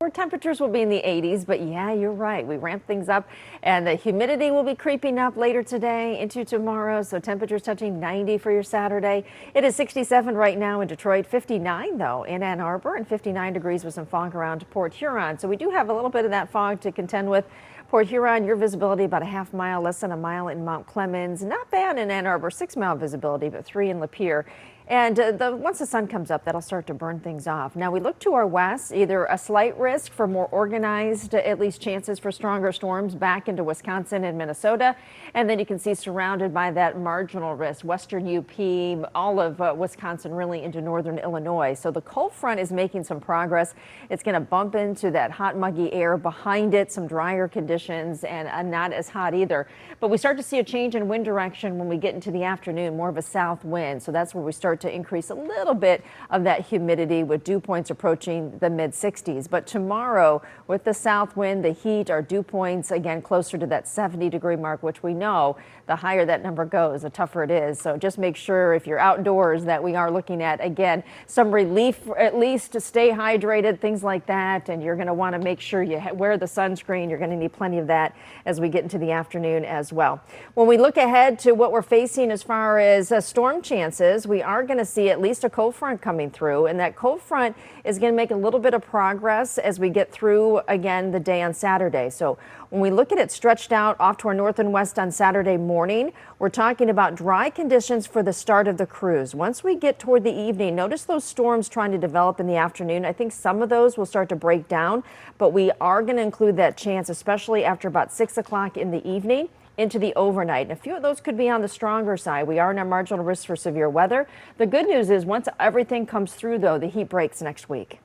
More temperatures will be in the 80s, but yeah, you're right. We ramp things up and the humidity will be creeping up later today into tomorrow. So temperatures touching 90 for your Saturday. It is 67 right now in Detroit, 59 though in Ann Arbor, and 59 degrees with some fog around Port Huron. So we do have a little bit of that fog to contend with. Port Huron, your visibility about a half mile, less than a mile in Mount Clemens. Not bad in Ann Arbor, 6-mile visibility, but 3 in Lapeer. And once the sun comes up, that'll start to burn things off. Now we look to our west, either a slight risk for more organized, at least chances for stronger storms back into Wisconsin and Minnesota. And then you can see surrounded by that marginal risk, western UP, all of Wisconsin, really into northern Illinois. So the cold front is making some progress. It's going to bump into that hot, muggy air behind it, some drier conditions, and not as hot either. But we start to see a change in wind direction when we get into the afternoon, more of a south wind. So that's where we start to increase a little bit of that humidity with dew points approaching the mid 60s. But tomorrow with the south wind, the heat, our dew points again closer to that 70-degree mark, which we know the higher that number goes, the tougher it is. So just make sure if you're outdoors that we are looking at, again, some relief, at least to stay hydrated, things like that. And you're going to want to make sure you wear the sunscreen. You're going to need plenty of that as we get into the afternoon as well. When we look ahead to what we're facing as far as storm chances, we are going to see at least a cold front coming through, and that cold front is going to make a little bit of progress as we get through again the day on Saturday. So when we look at it stretched out off to our north and west on Saturday morning, we're talking about dry conditions for the start of the cruise. Once we get toward the evening, notice those storms trying to develop in the afternoon. I think some of those will start to break down, but we are going to include that chance, especially after about 6 o'clock in the evening into the overnight. And a few of those could be on the stronger side. We are in our marginal risk for severe weather. The good news is once everything comes through, though, the heat breaks next week.